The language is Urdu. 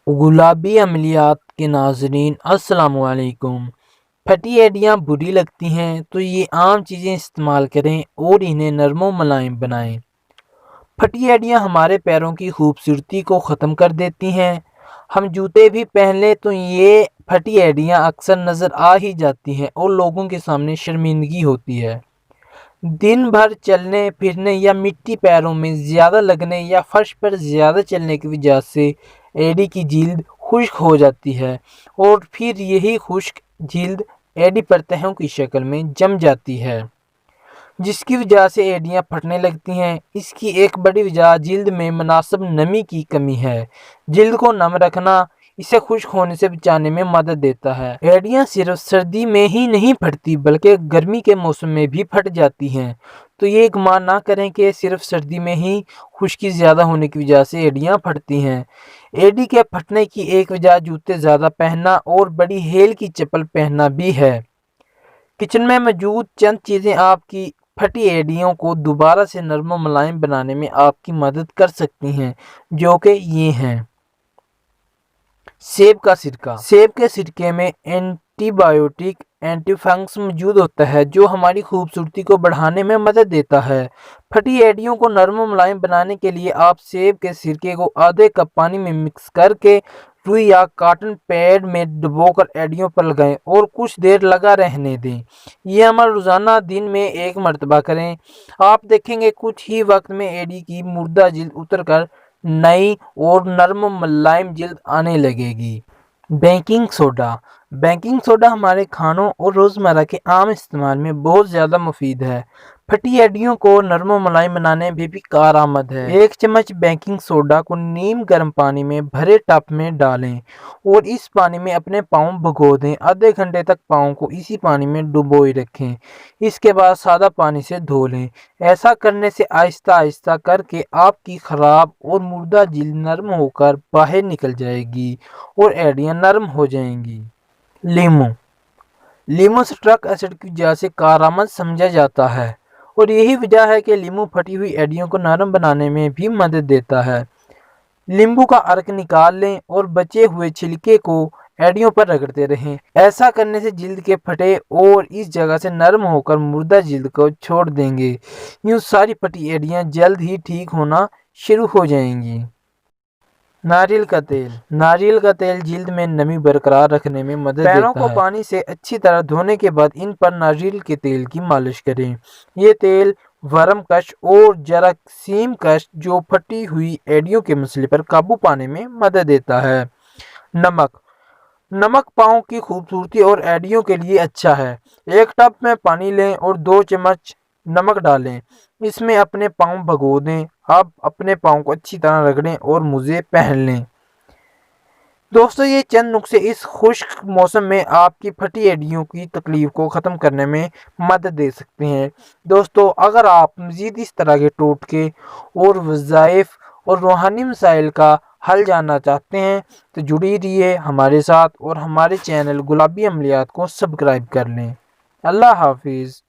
گلابی عملیات کے ناظرین السلام علیکم۔ پھٹی ایڑیاں بری لگتی ہیں تو یہ عام چیزیں استعمال کریں اور انہیں نرم و ملائم بنائیں۔ پھٹی ایڑیاں ہمارے پیروں کی خوبصورتی کو ختم کر دیتی ہیں۔ ہم جوتے بھی پہن لیں تو یہ پھٹی ایڑیاں اکثر نظر آ ہی جاتی ہیں اور لوگوں کے سامنے شرمندگی ہوتی ہے۔ دن بھر چلنے پھرنے یا مٹی پیروں میں زیادہ لگنے یا فرش پر زیادہ چلنے کی وجہ سے ایڑی کی جلد خشک ہو جاتی ہے اور پھر یہی خشک جلد ایڑی پر تہوں کی شکل میں جم جاتی ہے، جس کی وجہ سے ایڑیاں پھٹنے لگتی ہیں۔ اس کی ایک بڑی وجہ جلد میں مناسب نمی کی کمی ہے۔ جلد کو نم رکھنا اسے خشک ہونے سے بچانے میں مدد دیتا ہے۔ ایڑیاں صرف سردی میں ہی نہیں پھٹتی بلکہ گرمی کے موسم میں بھی پھٹ جاتی ہیں، تو یہ گمان نہ کریں کہ صرف سردی میں ہی خشکی زیادہ ہونے کی وجہ سے ایڑیاں پھٹتی ہیں۔ ایڑی کے پھٹنے کی ایک وجہ جوتے زیادہ پہننا اور بڑی ہیل کی چپل پہننا بھی ہے۔ کچن میں موجود چند چیزیں آپ کی پھٹی ایڑیوں کو دوبارہ سے نرم و ملائم بنانے میں آپ کی مدد کر سکتی ہیں، جو کہ یہ ہیں۔ سیب کا سرکہ۔ سیب کے سرکے میں اینٹی بایوٹک اینٹی فنگس موجود ہوتا ہے جو ہماری خوبصورتی کو بڑھانے میں مدد دیتا ہے۔ پھٹی ایڑیوں کو نرم و ملائم بنانے کے لیے آپ سیب کے سرکے کو آدھے کپ پانی میں مکس کر کے روئی یا کاٹن پیڈ میں ڈبو کر ایڑیوں پر لگائیں اور کچھ دیر لگا رہنے دیں۔ یہ عمل روزانہ دن میں 1 مرتبہ کریں۔ آپ دیکھیں گے کچھ ہی وقت میں ایڑی کی مردہ جلد اتر کر نئی اور نرم و ملائم جلد آنے لگے گی۔ Baking soda. بیکنگ سوڈا ہمارے کھانوں اور روزمرہ کے عام استعمال میں بہت زیادہ مفید ہے۔ پھٹی ایڑیوں کو نرم و ملائم بنانے میں بھی کارآمد ہے۔ 1 چمچ بیکنگ سوڈا کو نیم گرم پانی میں بھرے ٹب میں ڈالیں اور اس پانی میں اپنے پاؤں بھگو دیں۔ آدھے گھنٹے تک پاؤں کو اسی پانی میں ڈبوئے رکھیں۔ اس کے بعد سادہ پانی سے دھو لیں۔ ایسا کرنے سے آہستہ آہستہ کر کے آپ کی خراب اور مردہ جلد نرم ہو کر باہر نکل جائے گی اور ایڑیاں نرم ہو جائیں گی۔ لیموں۔ لیموں سٹرک ایسڈ کی وجہ سے کارآمد سمجھا جاتا ہے اور یہی وجہ ہے کہ لیموں پھٹی ہوئی ایڑیوں کو نرم بنانے میں بھی مدد دیتا ہے۔ لیموں کا ارک نکال لیں اور بچے ہوئے چھلکے کو ایڑیوں پر رگڑتے رہیں۔ ایسا کرنے سے جلد کے پھٹے اور اس جگہ سے نرم ہو کر مردہ جلد کو چھوڑ دیں گے۔ یوں ساری پھٹی ایڑیاں جلد ہی ٹھیک ہونا شروع ہو جائیں گی۔ ناریل کا تیل۔ ناریل کا تیل جلد میں نمی برقرار رکھنے میں مدد دیتا ہے۔ پیروں کو پانی سے اچھی طرح دھونے کے بعد ان پر ناریل کے تیل کی مالش کریں۔ یہ تیل ورم کش اور جراثیم کش جو پھٹی ہوئی ایڑیوں کے مسئلے پر قابو پانے میں مدد دیتا ہے۔ نمک۔ نمک پاؤں کی خوبصورتی اور ایڑیوں کے لیے اچھا ہے۔ 1 ٹب میں پانی لیں اور 2 چمچ نمک ڈالیں۔ اس میں اپنے پاؤں بھگو دیں۔ اب اپنے پاؤں کو اچھی طرح رگڑیں اور موزے پہن لیں۔ دوستو، یہ چند نسخے اس خشک موسم میں آپ کی پھٹی ایڑیوں کی تکلیف کو ختم کرنے میں مدد دے سکتے ہیں۔ دوستو، اگر آپ مزید اس طرح کے ٹوٹکے اور وظائف اور روحانی مسائل کا حل جاننا چاہتے ہیں تو جڑی رہیے ہمارے ساتھ اور ہمارے چینل گلابی عملیات کو سبسکرائب کر لیں۔ اللہ حافظ۔